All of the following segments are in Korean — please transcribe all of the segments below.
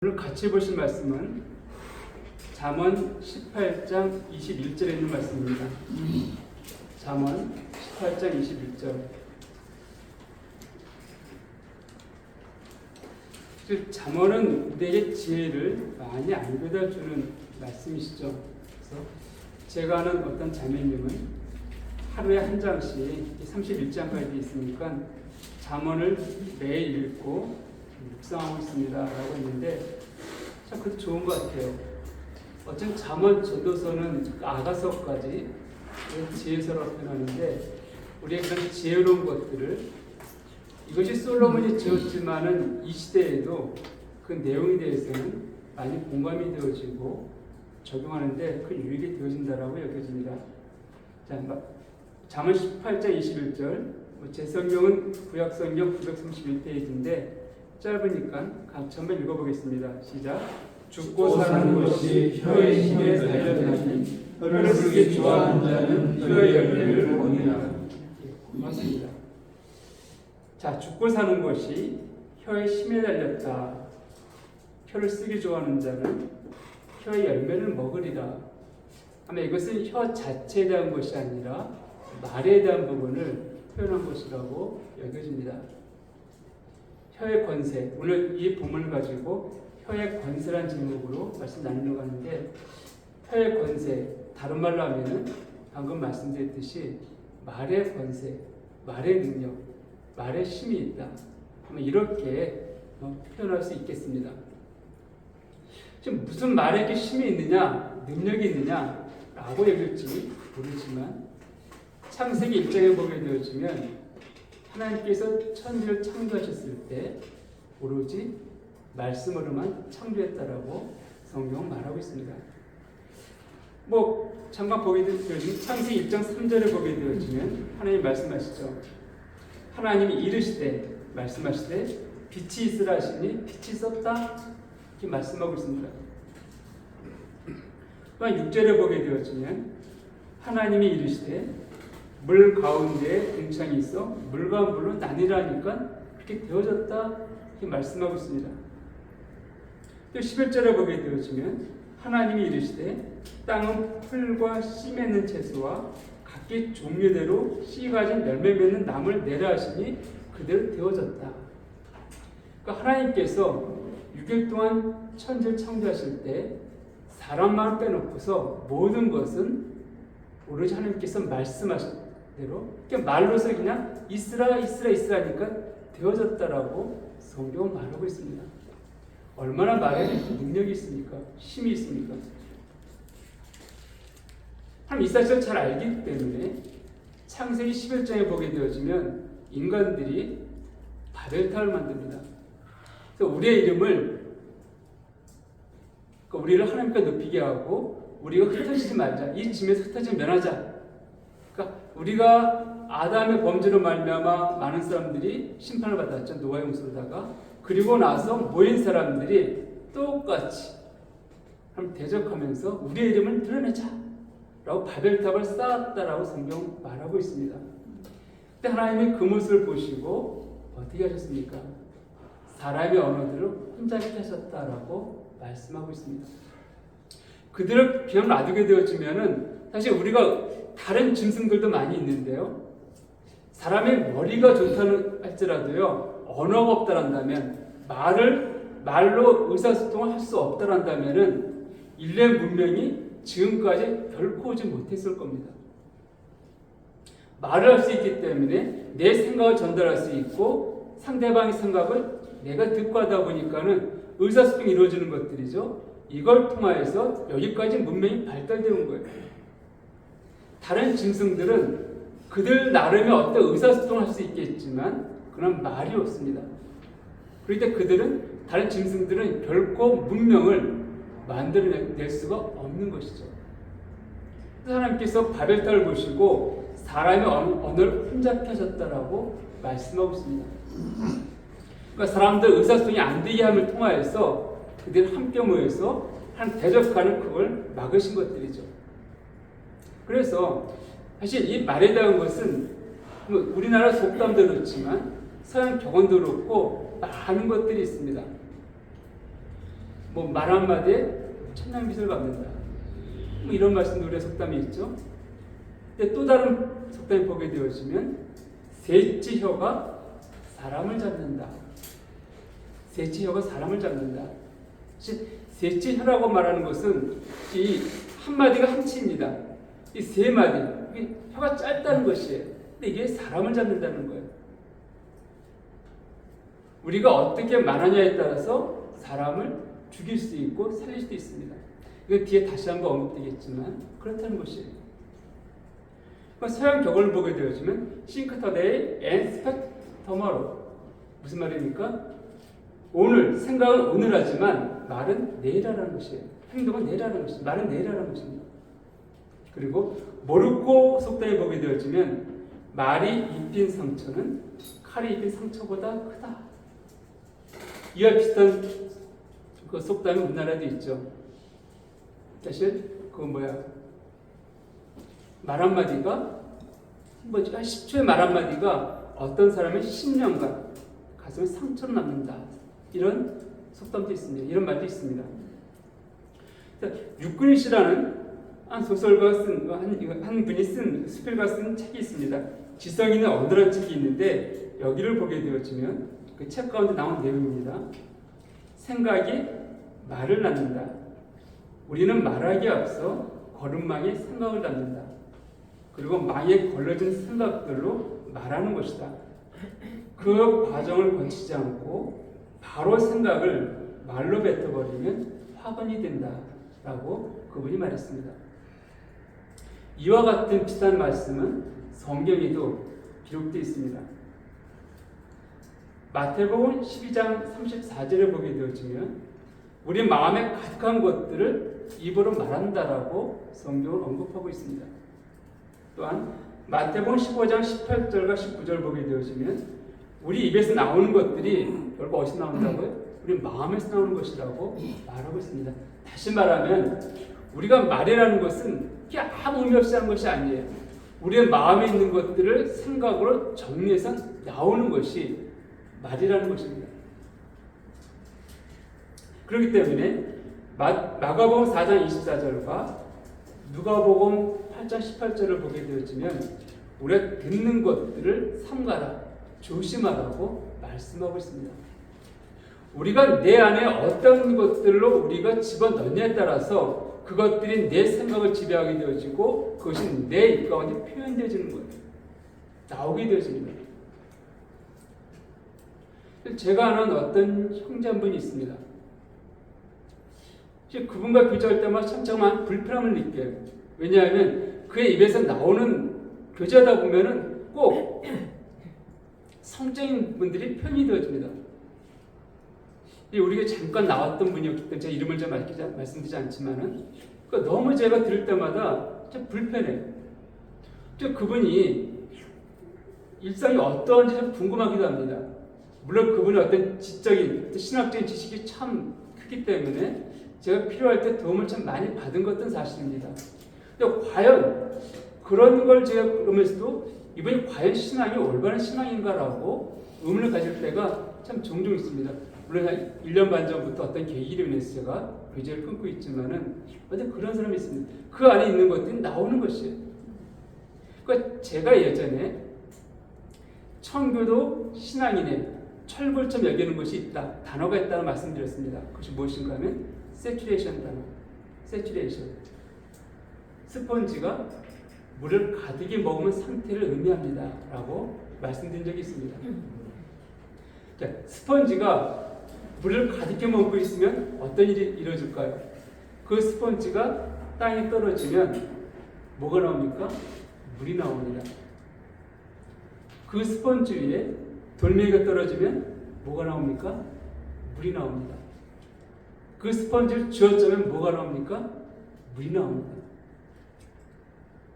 오늘 같이 보실 말씀은 잠언 18장 21절에 있는 말씀입니다. 잠언 18장 21절. 잠언은 우리에게 지혜를 많이 안겨다 주는 말씀이시죠. 그래서 제가 아는 어떤 자매님은 하루에 한 장씩 31장까지 있으니까 잠언을 매일 읽고 묵상하고 있습니다 라고 했는데 참 그것도 좋은 것 같아요. 어쨌든 잠언 전도서는 아가서까지 지혜서라고 표현하는데 우리의 그런 지혜로운 것들을 이것이 솔로몬이 지었지만은 이 시대에도 그 내용에 대해서는 많이 공감이 되어지고 적용하는데 큰 유익이 되어진다라고 여겨집니다. 자, 잠언 18장 21절 제 성경은 구약성경 931페이지인데 짧으니까 같이 한번 읽어보겠습니다. 시작. 죽고 사는 것이 혀의 힘에 달렸나니 혀를 쓰기 좋아하는 자는 혀의 열매를 보니라. 고맙습니다. 자, 죽고 사는 것이 혀의 힘에 달렸다. 혀를 쓰기 좋아하는 자는 혀의 열매를 먹으리라. 아마 이것은 혀 자체에 대한 것이 아니라 말에 대한 부분을 표현한 것이라고 여겨집니다. 혀의 권세, 오늘 이 본문을 가지고 혀의 권세라는 제목으로 말씀 나누려고 하는데 혀의 권세, 다른 말로 하면은 방금 말씀드렸듯이 말의 권세, 말의 능력, 말의 힘이 있다. 이렇게 표현할 수 있겠습니다. 지금 무슨 말에 이렇게 힘이 있느냐, 능력이 있느냐라고 여길지 모르지만 창세기 1장에 보게 되어지면 하나님께서 천지를 창조하셨을 때 오로지 말씀으로만 창조했다라고 성경은 말하고 있습니다. 잠깐 보게 되어지면 창세기 1장 3절에 보게 되어지면 하나님 말씀하시죠. 하나님이 이르시되 말씀하시되 빛이 있으라 하시니 빛이 있었다 이렇게 말씀하고 있습니다. 또한 6절에 보게 되어지면 하나님이 이르시되 물 가운데에 궁창이 있어 물과 물로 나뉘라니까 그렇게 되어졌다 이렇게 말씀하고 있습니다. 또 11절에 보게 되어지면 하나님이 이르시되 땅은 풀과 씨 맺는 채소와 각기 종류대로 씨 가진 열매 맺는 나무를 내라 하시니 그대로 되어졌다. 그러니까 하나님께서 6일 동안 천지를 창조하실 때 사람만 빼놓고서 모든 것은 오로지 하나님께서 말씀하신 대로 말로서 그냥 있으라 하니까 되어졌다라고 성경은 말하고 있습니다. 얼마나 말에 능력이 있습니까? 힘이 있습니까? 이 사실을 잘 알기 때문에 창세기 11장에 보게 되어지면 인간들이 바벨탑을 만듭니다. 그래서 우리의 이름을 우리를 하나님께 높이게 하고 우리가 흩어지지 말자. 이 짐에서 흩어지면 면하자. 우리가 아담의 범죄로 말미암아 많은 사람들이 심판을 받았죠. 노아의 홍수로다가. 그리고 나서 모인 사람들이 똑같이 대적하면서 우리의 이름을 드러내자 라고 바벨탑을 쌓았다라고 성경 말하고 있습니다. 그때 하나님이 그 모습을 보시고 어떻게 하셨습니까? 사람의 언어들을 혼잡게 하셨다라고 말씀하고 있습니다. 그들을 그냥 놔두게 되어지면은 사실 우리가 다른 짐승들도 많이 있는데요. 사람의 머리가 좋다는 할지라도요, 언어가 없다란다면, 말로 의사소통을 할 수 없다란다면은, 인類문명이 지금까지 결코 오지 못했을 겁니다. 말을 할 수 있기 때문에 내 생각을 전달할 수 있고, 상대방의 생각을 내가 듣고 하다 보니까는 의사소통이 이루어지는 것들이죠. 이걸 통하여서 여기까지 문명이 발달되어 온 거예요. 다른 짐승들은 그들 나름의 어떤 의사소통을 할 수 있겠지만 그런 말이 없습니다. 그런데 다른 짐승들은 결코 문명을 만들어낼 수가 없는 것이죠. 하나님께서 바벨탑을 보시고 사람의 언어를 혼잡게 하셨다라고 말씀하고 있습니다. 그러니까 사람들 의사소통이 안 되게 함을 통하여서 그들이 함께 모여서 대적하는 그걸 막으신 것들이죠. 그래서 사실 이 말에 대한 것은 우리나라 속담도 그렇지만 서양 격언도 그렇고 많은 것들이 있습니다. 뭐 말 한마디에 천냥빚을 갚는다. 뭐 이런 말씀도 우리의 속담이 있죠. 근데 또 다른 속담이 보게 되어지면 셋째 혀가 사람을 잡는다. 셋째 혀가 사람을 잡는다. 셋째 혀라고 말하는 것은 이 한마디가 한치입니다. 이 세 마디, 혀가 짧다는 것이에요. 근데 이게 사람을 잡는다는 거예요. 우리가 어떻게 말하냐에 따라서 사람을 죽일 수 있고 살릴 수도 있습니다. 이거 뒤에 다시 한번 언급되겠지만 그렇다는 것이에요. 서양 격언을 보게 되어지면 think today and speak tomorrow. 무슨 말입니까? 오늘, 생각은 오늘 하지만 말은 내일 하라는 것이에요. 행동은 내일 하라는 것입니다. 말은 내일 하라는 것입니다. 그리고 모르코 속담에 보게 되어지면 말이 입힌 상처는 칼이 입힌 상처보다 크다. 이와 비슷한 그 속담이 우리나라에도 있죠. 사실 그건 뭐야? 말 한마디가 뭐 10초의 말 한마디가 어떤 사람의 10년간 가슴에 상처를 남는다. 이런 속담도 있습니다. 이런 말도 있습니다. 육근일 씨라는 한 소설가 한 분이 쓴 수필가 쓴 책이 있습니다. 지성 있는 언어라는 책이 있는데 여기를 보게 되어지면 그 책 가운데 나온 내용입니다. 생각이 말을 낳는다. 우리는 말하기에 앞서 걸음망에 생각을 낳는다. 그리고 망에 걸러진 생각들로 말하는 것이다. 그 과정을 거치지 않고 바로 생각을 말로 뱉어버리면 화근이 된다라고 그분이 말했습니다. 이와 같은 비슷한 말씀은 성경에도 기록되어 있습니다. 마태복음 12장 34절을 보게 되어지면 우리 마음에 가득한 것들을 입으로 말한다라고 성경을 언급하고 있습니다. 또한 마태복음 15장 18절과 19절을 보게 되어지면 우리 입에서 나오는 것들이 결국 어디서 나온다고요? 우리 마음에서 나오는 것이라고 말하고 있습니다. 다시 말하면 우리가 말이라는 것은 아무 의미 없이 하는 것이 아니에요. 우리의 마음에 있는 것들을 생각으로 정리해서 나오는 것이 말이라는 것입니다. 그렇기 때문에 마가복음 4장 24절과 누가복음 8장 18절을 보게 되어지면 우리가 듣는 것들을 삼가라, 조심하라고 말씀하고 있습니다. 우리가 내 안에 어떤 것들로 우리가 집어넣냐에 따라서 그것들이 내 생각을 지배하게 되어지고 그것이 내 입 가운데 표현되어지는 거예요. 나오게 되어집니다. 제가 아는 어떤 형제 한 분이 있습니다. 그분과 교제할 때마다 참 불편함을 느껴요. 왜냐하면 그의 입에서 나오는 교제하다 보면은 꼭 성적인 분들이 편이 되어집니다. 우리가 잠깐 나왔던 분이었기 때문에 제가 이름을 좀 말씀드리지 않지만은 너무 제가 들을 때마다 참 불편해요. 그분이 일상이 어떠한지 좀 궁금하기도 합니다. 물론 그분의 어떤 지적인, 신학적인 지식이 참 크기 때문에 제가 필요할 때 도움을 참 많이 받은 것은 사실입니다. 근데 과연 그런 걸 제가 그러면서도 이분이 과연 신앙이 올바른 신앙인가라고 의문을 가질 때가 참 종종 있습니다. 물론 한 1년 반 전부터 어떤 계기로 인해서 제가 교제를 끊고 있지만은 근데 그런 사람이 있습니다. 그 안에 있는 것들이 나오는 것이에요. 그러니까 제가 예전에 청교도 신앙인의 철불처럼 여기는 것이 있다. 단어가 있다는 말씀드렸습니다. 그것이 무엇인가 하면 세츄레이션 단어. 세츄레이션. 스펀지가 물을 가득히 머금은 상태를 의미합니다. 라고 말씀드린 적이 있습니다. 자, 스펀지가 물을 가득히 머금고 있으면 어떤 일이 이루어질까요? 그 스펀지가 땅에 떨어지면 뭐가 나옵니까? 물이 나옵니다. 그 스펀지 위에 돌멩이가 떨어지면 뭐가 나옵니까? 물이 나옵니다. 그 스펀지를 쥐어짜면 뭐가 나옵니까? 물이 나옵니다.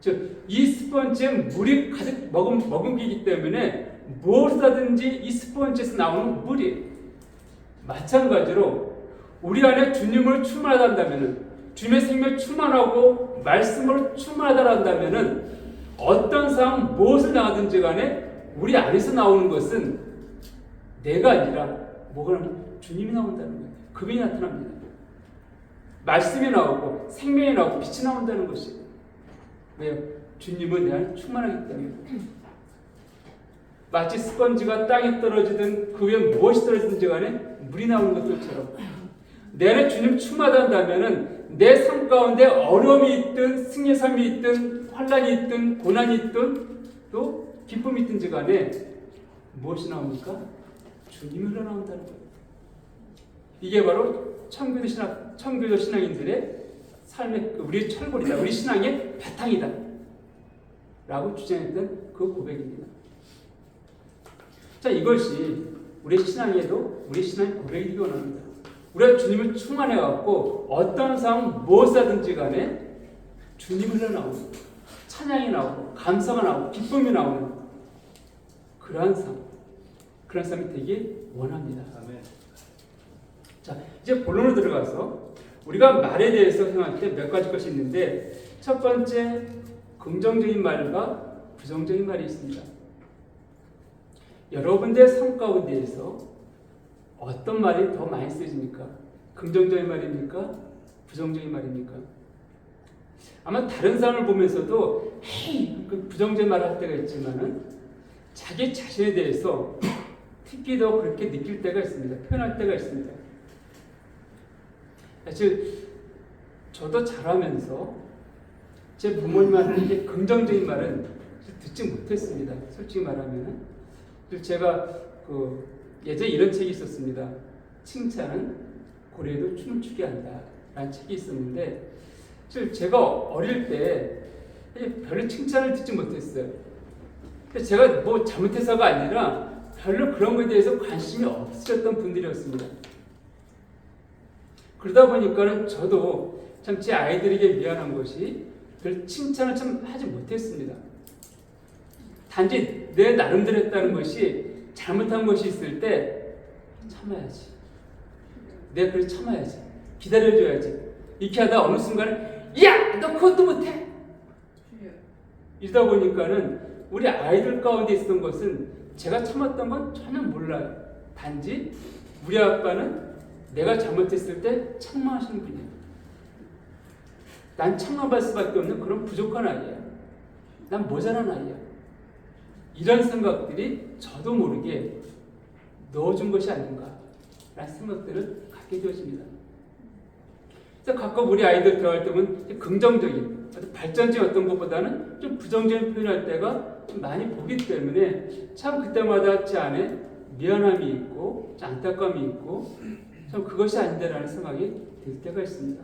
즉, 이 스펀지에 물이 가득 머금기기 때문에 무엇이든지 이 스펀지에서 나오는 물이 마찬가지로 우리 안에 주님을 충만하다 한다면 주님의 생명을 충만하고 말씀으로 충만하다 한다면 어떤 상황 무엇을 당하든지 간에 우리 안에서 나오는 것은 내가 아니라 뭐가 나오냐? 주님이 나온다는 거예요. 그분이 나타납니다. 말씀이 나오고 생명이 나오고 빛이 나온다는 것이에요. 왜요? 주님은 내 안에 충만하기 때문에. 마치 스펀지가 땅에 떨어지든 그 위에 무엇이 떨어지든지 간에 물이 나오는 것들처럼 내 안에 주님 충만하다면은 내 삶 가운데 어려움이 있든 승리의 삶이 있든 환난이 있든 고난이 있든 또 기쁨이 있든지 간에 무엇이 나옵니까? 주님이 흘러나온다는 거예요. 이게 바로 청교도 신앙인들의 삶의 우리의 철골이다. 우리 신앙의 바탕이다. 라고 주장했던 그 고백입니다. 자, 이것이 우리 신앙에도 우리 신앙의 고백이 되기 원합니다. 우리가 주님을 충만해갖고 어떤 상황 무엇이든지 간에 주님을 흘러나오는 찬양이 나오고 감사가 나오고 기쁨이 나오는 그러한 삶이 되기 원합니다. 아멘. 자, 이제 본론으로 들어가서 우리가 말에 대해서 생각할 때 몇 가지 것이 있는데 첫 번째 긍정적인 말과 부정적인 말이 있습니다. 여러분들의 삶 가운데에서 어떤 말이 더 많이 쓰여집니까? 긍정적인 말입니까? 부정적인 말입니까? 아마 다른 사람을 보면서도 헤이! 그 부정적인 말을 할 때가 있지만은 자기 자신에 대해서 특히 더 그렇게 느낄 때가 있습니다. 표현할 때가 있습니다. 사실 저도 자라면서 제 부모님한테 긍정적인 말은 듣지 못했습니다. 솔직히 말하면. 제가 예전에 이런 책이 있었습니다. 칭찬은 고래도 춤을 추게 한다 라는 책이 있었는데 제가 어릴 때 별로 칭찬을 듣지 못했어요. 제가 뭐 잘못해서가 아니라 별로 그런 것에 대해서 관심이 없으셨던 분들이었습니다. 그러다 보니까는 저도 참 제 아이들에게 미안한 것이 별 칭찬을 참 하지 못했습니다. 단지 내 나름대로 했다는 것이 잘못한 것이 있을 때 참아야지. 내가 그래서 참아야지. 기다려줘야지. 이렇게 하다 어느 순간에 야! 너 그것도 못해! 이러다 보니까는 우리 아이들 가운데 있었던 것은 제가 참았던 건 전혀 몰라요. 단지 우리 아빠는 내가 잘못했을 때 책망하시는 분이에요. 난 책망받을 수밖에 없는 그런 부족한 아이야. 난 모자란 아이야. 이런 생각들이 저도 모르게 넣어준 것이 아닌가 라는 생각들을 갖게 되어집니다. 그래서 가끔 우리 아이들 대화할 때 보면 긍정적인, 발전적인 어떤 것보다는 좀 부정적인 표현할 때가 좀 많이 보기 때문에 참 그때마다 제 안에 미안함이 있고 안타까움이 있고 참 그것이 아닌데라는 생각이 들 때가 있습니다.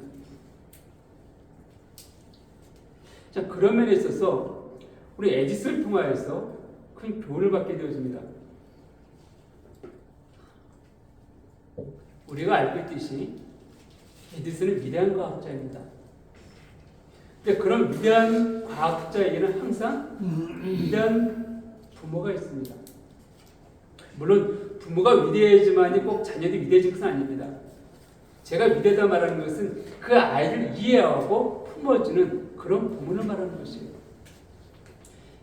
자, 그런 면에 있어서 우리 에디슨을 통하여서 큰 교훈을 받게 되어집니다. 우리가 알고 있듯이 에디슨은 위대한 과학자입니다. 근데 그런 위대한 과학자에게는 항상 위대한 부모가 있습니다. 물론 부모가 위대해야지만이 꼭 자녀들이 위대해진 것은 아닙니다. 제가 위대하다 말하는 것은 그 아이를 이해하고 품어주는 그런 부모를 말하는 것이에요.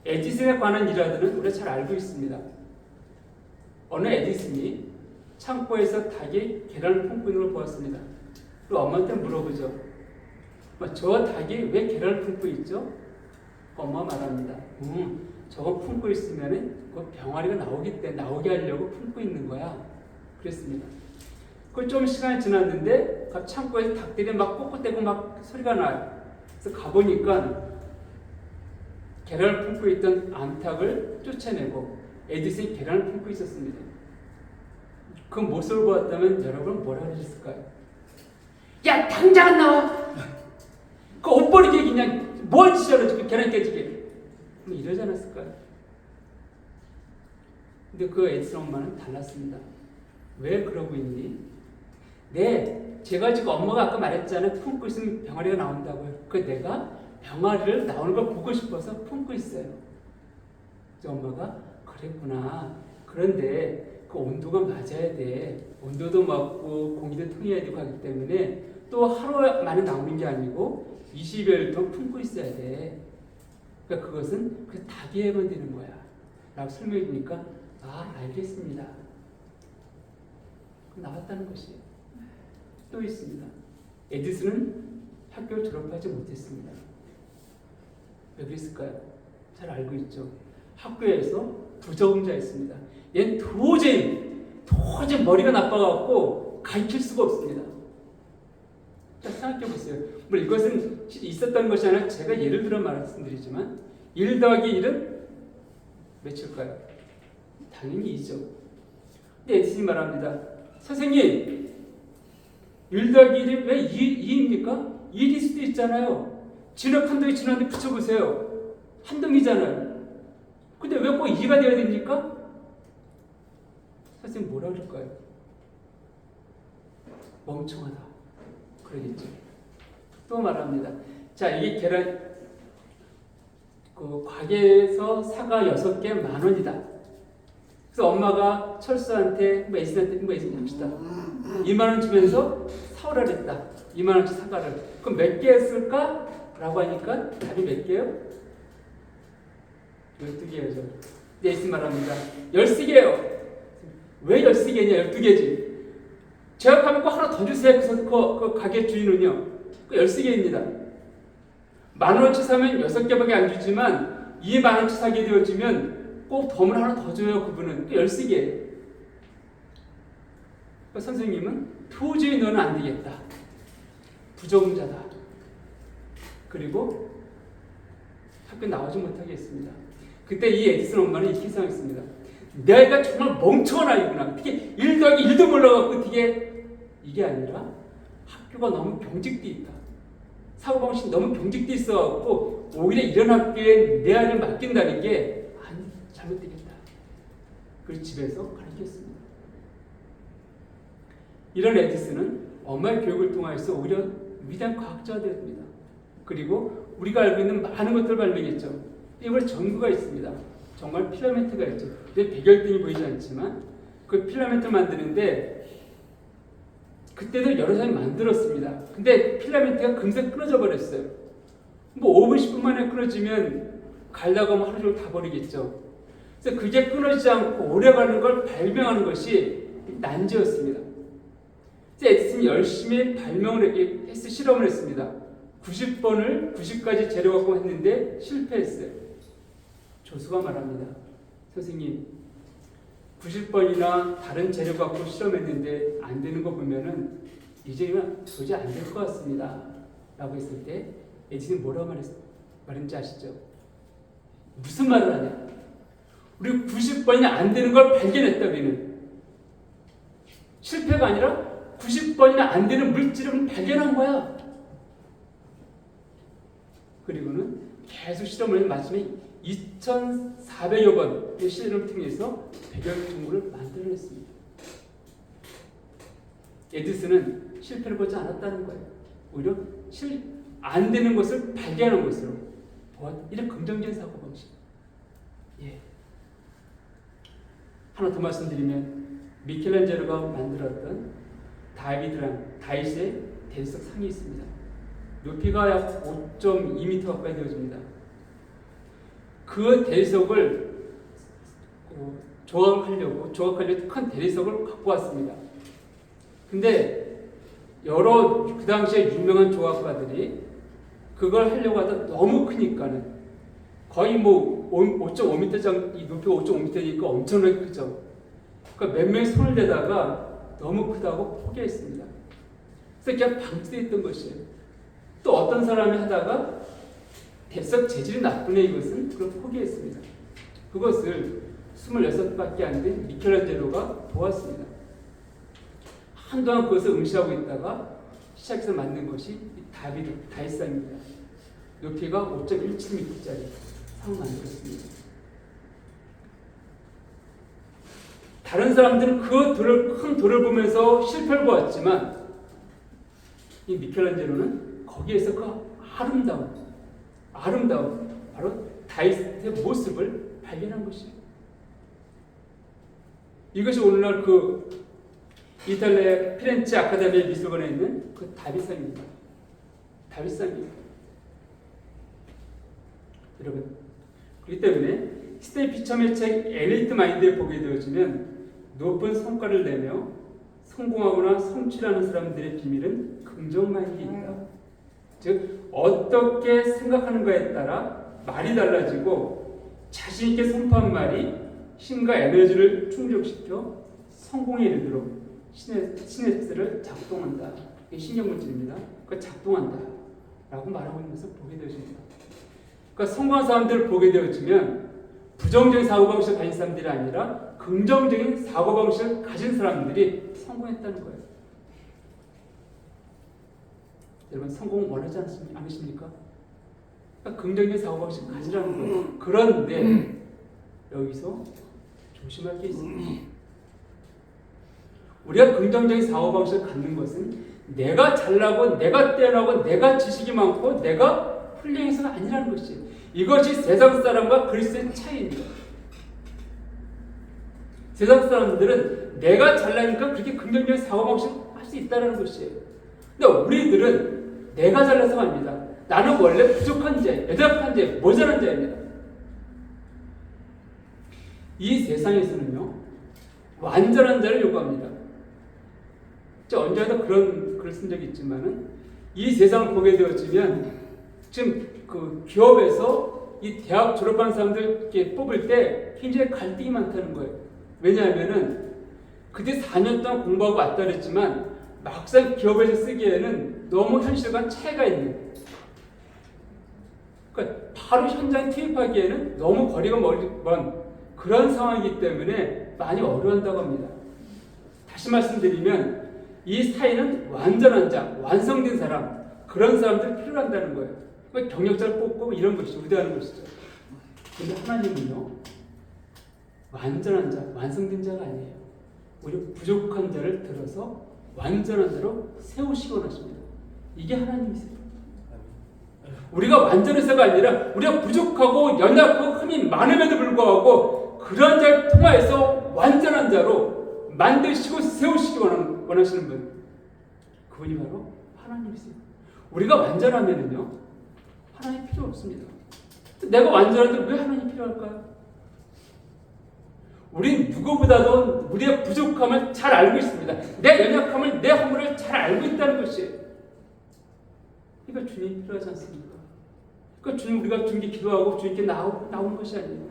에디슨에 관한 일화들은 우리가 잘 알고 있습니다. 어느 에디슨이 창고에서 닭이 계란을 품고 있는 걸 보았습니다. 그리고 엄마한테 물어보죠. 저 닭이 왜 계란을 품고 있죠? 엄마 말합니다. 저거 품고 있으면 그 병아리가 나오게 하려고 품고 있는 거야. 그랬습니다. 그 좀 시간이 지났는데 창고에서 닭들이 막 꼿꼿대고 막 소리가 나요. 그래서 가보니까 계란을 품고 있던 암탉을 쫓아내고 에디슨이 계란을 품고 있었습니다. 그 모습을 보았다면 여러분은 뭐라 그러셨을까요? 야, 당장 안 나와! 그 옷 버리게 그냥 뭘 지저러 계란 깨지게 이러지 않았을까요? 근데 그 에디슨 엄마는 달랐습니다. 왜 그러고 있니? 네, 제가 지금 엄마가 아까 말했잖아요. 품고 있으면 병아리가 나온다고요. 그 내가 병아리를 나오는 걸 보고 싶어서 품고 있어요. 그래서 엄마가 그랬구나. 그런데 그 온도가 맞아야 돼. 온도도 맞고 공기도 통해야 되고 하기 때문에 또 하루 만에 나오는 게 아니고 20여일 동안 품고 있어야 돼. 그러니까 그것은 그 닭이 해면 되는 거야. 라고 설명해 주니까 알겠습니다. 나왔다는 것이에요. 또 있습니다. 에디슨은 학교를 졸업하지 못했습니다. 왜 그랬을까요? 잘 알고 있죠. 학교에서 부적응자였습니다. 얘는 도저히 머리가 나빠갖고 가르칠 수가 없습니다. 자, 생각해보세요. 물론 이것은 있었던 것이 아니라 제가 예를 들어 말씀드리지만 1 더하기 1은 몇일까요? 당연히 2죠. 근데 에디슨이 말합니다. 선생님, 1 더하기 1이 왜 2입니까? 1일 수도 있잖아요. 진흙 한 덩이 진흙한테 붙여보세요. 한 덩이잖아요. 근데 왜 꼭 2가 되어야 됩니까? 선생님 뭐라 그럴까요? 멍청하다. 그러겠죠. 또 말합니다. 자, 이게 계란, 가게에서 사과 6개 10,000원이다. 그래서 엄마가 철수한테, 에이스한테 합시다. 20,000원 주면서 사오라 그랬다. 20,000원치 사과를. 그럼 몇 개였을까? 라고 하니까 답이 몇 개요? 12개죠. 에이스 말합니다. 13개예요. 왜 13개냐? 12개지. 제약하면 꼭 하나 더 주세요. 그 가게 주인은요. 그 13개입니다. 10,000원치 사면 6개밖에 안 주지만 20,000원치 사게 되어지면 꼭 덤을 하나 더 줘요. 그분은. 그 13개예요. 그러니까 선생님은 도저히 너는 안 되겠다. 부적응자다. 그리고 학교 나오지 못하게 했습니다. 그때 이 에디슨 엄마는 이렇게 생각했습니다. 내가 정말 멍청한 아이구나. 특히 1 더하기 1도 몰라갖고 이게 아니라 학교가 너무 경직돼 있다. 사고방식이 너무 경직돼 있어갖고 오히려 이런 학교에 내 아이를 맡긴다는 게 잘못되겠다. 그래서 집에서 가르쳤습니다. 이런 에디슨은 엄마의 교육을 통해서 오히려 위대한 과학자가 되었습니다. 그리고 우리가 알고 있는 많은 것들을 발명했죠. 이번에 전구가 있습니다. 정말 필라멘트가 있죠. 근데 백열등이 보이지 않지만 그 필라멘트를 만드는데 그때도 여러 사람이 만들었습니다. 근데 필라멘트가 금세 끊어져 버렸어요. 뭐 5분, 10분 만에 끊어지면 갈다가 하면 하루 종일 다 버리겠죠. 그래서 그게 끊어지지 않고 오래가는 걸 발명하는 것이 난제였습니다. 그래서 에디슨이 열심히 실험을 했습니다. 90번을 90가지 재료 갖고 했는데 실패했어요. 조수가 말합니다. 선생님, 90번이나 다른 재료 갖고 실험했는데 안 되는 거 보면은 이제는 도저히 안 될 것 같습니다. 라고 했을 때 에디슨이 뭐라고 말했는지 아시죠? 무슨 말을 하냐? 우리 90번이 안 되는 걸 발견했다. 우리는 실패가 아니라 90번이나 안 되는 물질을 발견한 거야. 그리고는 계속 실험을 마침내 2,400여 번의 실험을 통해서 백열전구를 만들어냈습니다. 에디슨은 실패를 보지 않았다는 거예요. 오히려 안 되는 것을 발견한 것으로 이런 긍정적인 사고방식. 예. 하나 더 말씀드리면 미켈란젤로가 만들었던 다윗의 대리석 상이 있습니다. 높이가 약 5.2m 가까이 되어집니다. 그 대리석을 조각하려고 큰 대리석을 갖고 왔습니다. 근데 그 당시에 유명한 조각가들이 그걸 하려고 하다 너무 크니까는 거의 5.5m 정도, 높이가 5.5m니까 엄청나게 크죠. 그러니까 몇 명이 손을 대다가 너무 크다고 포기했습니다. 그래서 그냥 방치되어 있던 것이에요. 또 어떤 사람이 하다가 대리석 재질이 나쁘네 이것은 그걸 포기했습니다. 그것을 26밖에 안 된 미켈란젤로가 도왔습니다. 한동안 그것을 응시하고 있다가 시작해서 만든 것이 다윗상입니다. 높이가 5.17m짜리 상을 만들었습니다. 다른 사람들은 큰 돌을 보면서 실패를 보았지만 이 미켈란젤로는 거기에서 그 아름다운 바로 다윗의 모습을 발견한 것이에요. 이것이 오늘날 이탈리아 피렌체 아카데미 미술관에 있는 그 다윗상입니다. 다윗상이에요. 여러분, 그렇기 때문에 스테이 피처의 책 엘리트 마인드에 보게 되어지면 높은 성과를 내며 성공하거나 성취하는 사람들의 비밀은 긍정 마인드에 있다. 즉 어떻게 생각하는가에 따라 말이 달라지고 자신 있게 선포한 말이 힘과 에너지를 충족시켜 성공에 이르도록 시냅스를 작동한다. 이게 신경물질입니다. 그러니까 작동한다 라고 말하고 있는 것을 보게 되어집니다. 그러니까 성공한 사람들을 보게 되어지면 부정적인 사고방식을 가진 사람들이 아니라 긍정적인 사고방식을 가진 사람들이 성공했다는 거예요. 여러분 성공 원하지 않으십니까? 그러니까 긍정적인 사고방식을 가지라는 거예요. 그런데 여기서 조심할 게 있습니다. 우리가 긍정적인 사고방식을 갖는 것은 내가 잘나고 내가 뛰어나고 내가 지식이 많고 내가 훌륭해서가 아니라는 것이에요. 이것이 세상 사람과 그리스도의 차이입니다. 세상 사람들은 내가 잘나니까 그렇게 긍정적인 사고방식을 할 수 있다는 것이에요. 근데 우리들은 내가 잘나서가 아닙니다. 나는 원래 부족한 자, 연약한 자, 모자란 자입니다. 이 세상에서는요 완전한 자를 요구합니다. 제가 언제나 그런 글을 쓴 적이 있지만은 이 세상을 보게 되어지면 지금 그 기업에서 이 대학 졸업한 사람들 이렇게 뽑을 때 굉장히 갈등이 많다는 거예요. 왜냐하면은 그때 4년 동안 공부하고 왔다 그랬지만 막상 기업에서 쓰기에는 너무 현실과 차이가 있는. 그러니까 바로 현장 투입하기에는 너무 거리가 먼 그런 상황이기 때문에 많이 어려운다고 합니다. 다시 말씀드리면 이 사회는 완전한 자, 완성된 사람, 그런 사람들 필요한다는 거예요. 그러니까 경력자를 뽑고 이런 것이 우대하는 것이죠. 그런데 하나님은요 완전한 자, 완성된 자가 아니에요. 오히려 부족한 자를 들어서 완전한 자로 세우시곤 하십니다. 이게 하나님이세요. 우리가 완전해서가 아니라 우리가 부족하고 연약하고 흠이 많음에도 불구하고 그런 자를 통하여서 완전한 자로 만드시고 세우시기 원하시는 분, 그분이 바로 하나님이세요. 우리가 완전하면은요 하나님 필요 없습니다. 내가 완전한데 왜 하나님 필요할까요? 우린 누구보다도 우리의 부족함을 잘 알고 있습니다. 내 연약함을, 내 허물을 잘 알고 있다는 것이에요. 그러니까 주님 필요하지 않습니까? 그러니까 주님 우리가 주님께 기도하고 주님께 나오는 것이 아니에요.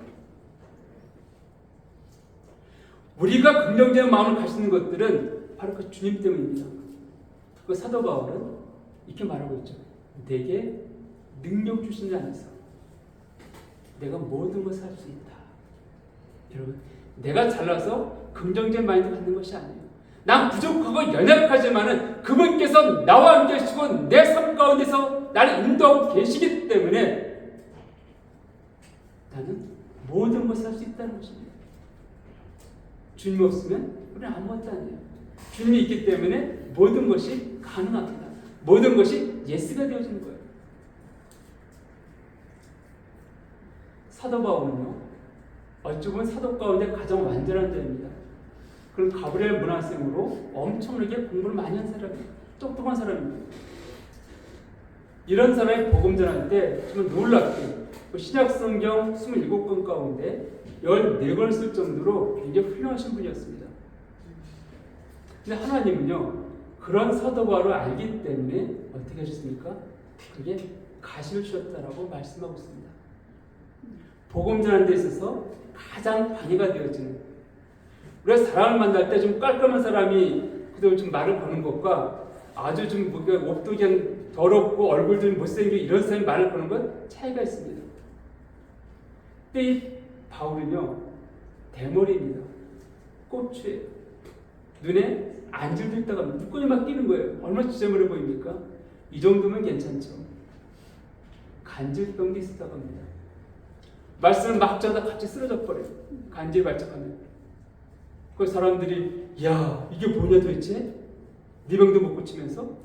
우리가 긍정적인 마음을 가지는 것들은 바로 그 주님 때문입니다. 그 사도 바울은 이렇게 말하고 있죠. 내게 능력 주신 자 안에서 내가 모든 것을 할 수 있다. 여러분, 내가 잘나서 긍정적인 마인드 갖는 것이 아니에요. 난 부족하고 연약하지만은 그분께서 나와 함께 하시고 내 삶 가운데서 나를 인도하고 계시기 때문에 나는 모든 것을 할 수 있다는 것입니다. 주님이 없으면 우리는 아무것도 아니에요. 주님이 있기 때문에 모든 것이 가능합니다. 모든 것이 예스가 되어지는 거예요. 사도 바울은요 어찌 보면 사도 가운데 가장 완전한 자입니다. 그런 가브리엘 문화생으로 엄청나게 공부를 많이 한 사람이에요. 똑똑한 사람입니다. 이런 사람이 복음 전할 때 정말 놀랍게 신약성경 27권 가운데 14권을 쓸 정도로 굉장히 훌륭하신 분이었습니다. 근데 하나님은요 그런 사도 바울을 알기 때문에 어떻게 하셨습니까? 그게 가시를 주셨다라고 말씀하고 있습니다. 복음 전하는 데 있어서 가장 방해가 되어지는, 우리가 사람을 만날 때 좀 깔끔한 사람이 그대로 좀 말을 거는 것과 아주 좀 옷도 그냥 더럽고 얼굴 좀 못생기고 이런 사람이 말을 거는 것 차이가 있습니다. 근데 이 바울은요 대머리입니다. 꼽추예요. 눈에 안질도 있다가 눈꼬리 막 끼는 거예요. 얼마나 지저분해 보입니까? 이 정도면 괜찮죠. 간질병도 있었다고 합니다. 말씀을 막 전하다 갑자기 쓰러져 버려요. 간질 발작하면. 그 사람들이 야 이게 뭐냐 도대체? 네 병도 못 고치면서?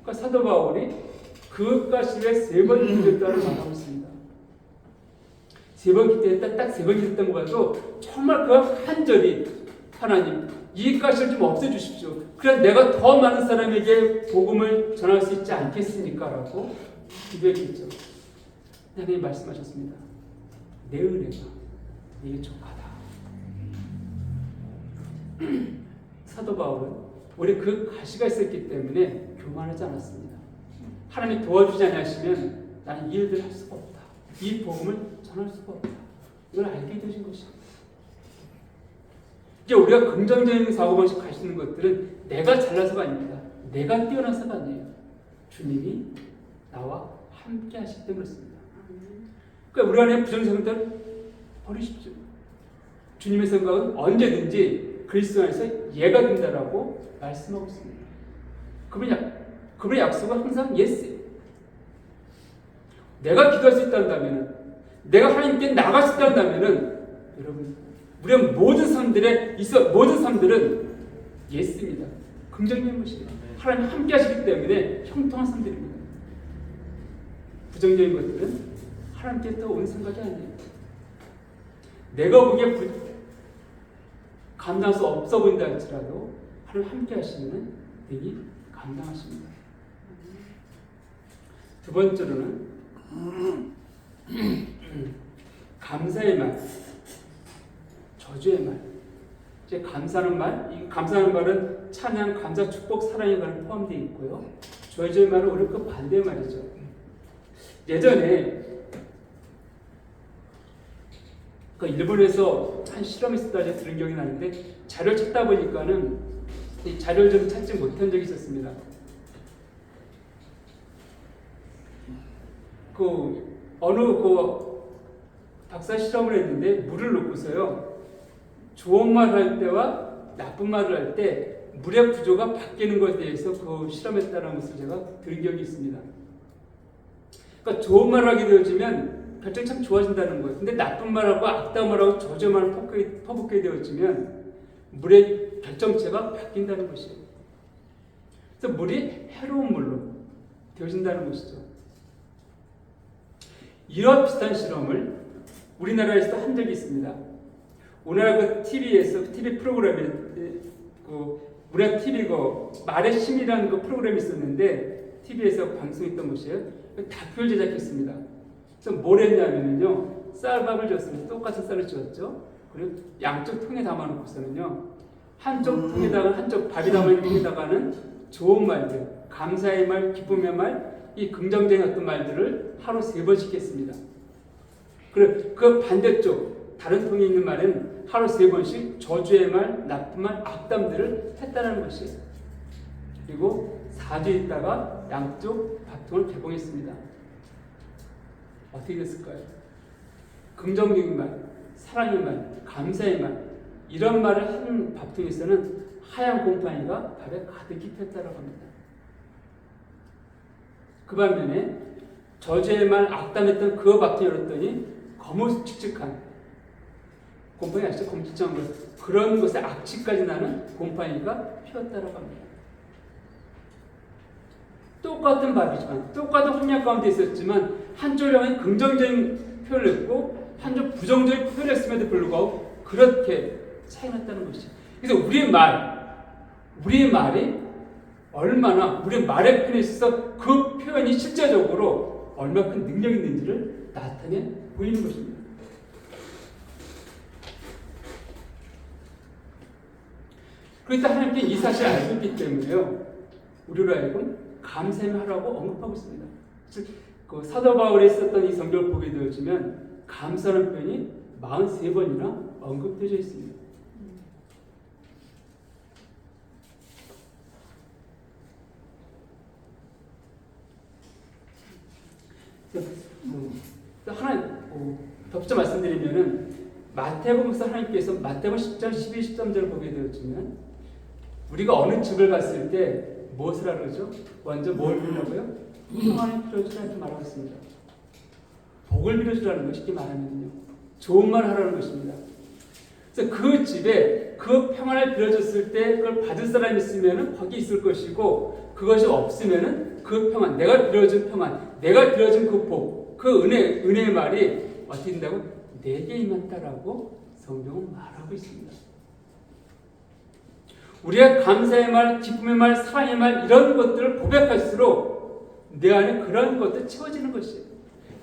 그러니까 사도 바울이 그 가시에 3번 기도했다고 말하고 있습니다. 3번 기도했다, 딱 3번 기도했던 거 봐도 정말 그 한 절이 하나님 이 가시를 좀 없애주십시오. 그래 내가 더 많은 사람에게 복음을 전할 수 있지 않겠습니까? 라고 기도했겠죠. 하나님이 말씀하셨습니다. 내 은혜가 네게 족하다. 사도 바울은 우리 그 가시가 있었기 때문에 교만하지 않았습니다. 하나님이 도와주지 않으시면 나는 이 일들을 할 수가 없다. 이 복음을 전할 수가 없다. 이걸 알게 되신 것입니다. 이제 우리가 긍정적인 사고방식 갈 수 있는 것들은 내가 잘나서가 아닙니다. 내가 뛰어나서가 아니에요. 주님이 나와 함께 하시기 때문에 그렇습니다. 그러니까 우리 안에 부정적인 생각들 버리십시오. 주님의 생각은 언제든지 그리스도 안에서 예가 된다라고 말씀하고 있습니다. 그분의 약속은 항상 예스예요. 내가 기도할 수 있다면, 내가 하나님께 나갈 수 있다면, 여러분, 우리의 모든 삶들은 예스입니다. 긍정적인 것입니다. 하나님 함께 하시기 때문에 형통한 삶들입니다. 부정적인 것들은 하나님께서 온 생각이 아니에요. 내가 보기에 감당할 수 없어 보인다 할지라도 하나님 함께 하시면 능히 감당하십니다. 두 번째로는 감사의 말, 저주의 말. 이제 감사하는 말은 찬양, 감사, 축복, 사랑에 관한 포함되어 있고요. 저주의 말은 오히려 그 반대의 말이죠. 예전에 일본에서 한 실험이 있었다 들은 기억이 나는데 자료를 찾다 보니까는 이 자료를 좀 찾지 못한 적이 있었습니다. 어느 박사 실험을 했는데 물을 놓고서요. 좋은 말을 할 때와 나쁜 말을 할 때 물의 구조가 바뀌는 것에 대해서 그 실험했다는 것을 제가 들은 기억이 있습니다. 그러니까 좋은 말을 하게 되어지면 결정이 참 좋아진다는 거예요. 근데 나쁜 말하고 악담 말하고 저주 말을 퍼붓게 되어지면 물의 결정체가 바뀐다는 것이에요. 그래서 물이 해로운 물로 되어진다는 것이죠. 이런 비슷한 실험을 우리나라에서도 한 적이 있습니다. 우리나라 TV 프로그램에 우리나라 TV 말의 힘이라는 프로그램이 있었는데 TV에서 방송했던 것이에요. 다큐를 제작했습니다. 그래서 뭘 했냐면요, 쌀밥을 줬습니다. 똑같은 쌀을 줬죠. 그리고 양쪽 통에 담아놓고서는요, 한쪽 밥이 담아있는 통에다가는 좋은 말들, 감사의 말, 기쁨의 말, 이 긍정적인 어떤 말들을 하루 3번씩 했습니다. 그리고 그 반대쪽 다른 통에 있는 말은 하루 3번씩 저주의 말, 나쁜 말, 악담들을 했다는 것이에요. 그리고 4주 있다가 양쪽 밥통을 개봉했습니다. 어떻게 됐을까요? 긍정적인 말, 사랑의 말, 감사의 말, 이런 말을 한 밥통에서는 하얀 곰팡이가 밥에 가득히 폈다고 합니다. 그 반면에 저주의 말, 악담했던 그 밥통 열었더니 거무칙칙한 곰팡이 아시죠? 검칙한 것, 그런 것에 악취까지 나는 곰팡이가 피었다고 합니다. 똑같은 밥이지만, 똑같은 환경 가운데 있었지만 한쪽을 향해 긍정적인 표현을 했고 한쪽 부정적인 표현을 했음에도 불구하고 그렇게 차이가 났다는 것이죠. 그래서 우리의 말이 얼마나 우리의 말의 표현에 있어서 그 표현이 실제적으로 얼마나 큰 능력이 있는지를 나타내 보이는 것입니다. 그러니까 하나님께 이 사실을 알고 있기 때문에요, 우리로 하여금 감사하라고 언급하고 있습니다. 즉, 사도 바울에 썼던 이 성경을 보게 되어지면 감사하는 표현이 43번이나 언급되어 있습니다. 하나 덧붙여 말씀드리면은 마태복음서 하나님께서 마태복음 10장 12, 13절을 보게 되어지면 우리가 어느 집을 갔을 때 무엇을 하라고 그러죠? 먼저 뭘 빌려고요? 평안을 빌어주라 이렇게 말하고 있습니다. 복을 빌어주라는 것이 이렇게 말하면요, 좋은 말을 하라는 것입니다. 그래서 그 집에 그 평안을 빌어줬을 때 그걸 받을 사람이 있으면 거기 있을 것이고, 그것이 없으면 그 평안, 내가 빌어준 평안, 내가 빌어준 그 복, 그 은혜의 말이 어떻게 된다고? 내게 임한다라고 성경은 말하고 있습니다. 우리의 감사의 말, 기쁨의 말, 사랑의 말, 이런 것들을 고백할수록 내 안에 그런 것들 채워지는 것이에요.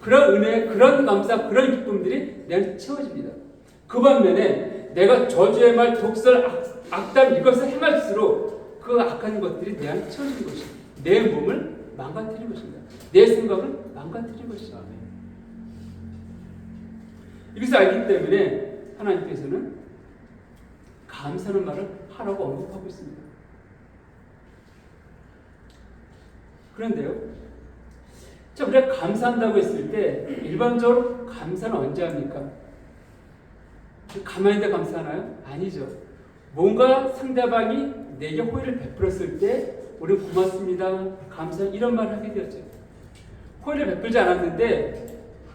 그런 은혜, 그런 감사, 그런 기쁨들이 내 안에 채워집니다. 그 반면에 내가 저주의 말, 독설, 악담 이것을 행할수록 그 악한 것들이 내 안에 채워지는 것이다. 내 몸을 망가뜨리는 것입니다. 내 생각을 망가뜨리는 것이다. 이것을 알기 때문에 하나님께서는 감사하는 말을 하라고 언급하고 있습니다. 그런데요, 자, 우리가 감사한다고 했을 때 일반적으로 감사는 언제 합니까? 가만히 있는데 감사하나요? 아니죠. 뭔가 상대방이 내게 호의를 베풀었을 때 우리 고맙습니다, 감사 이런 말을 하게 되었죠. 호의를 베풀지 않았는데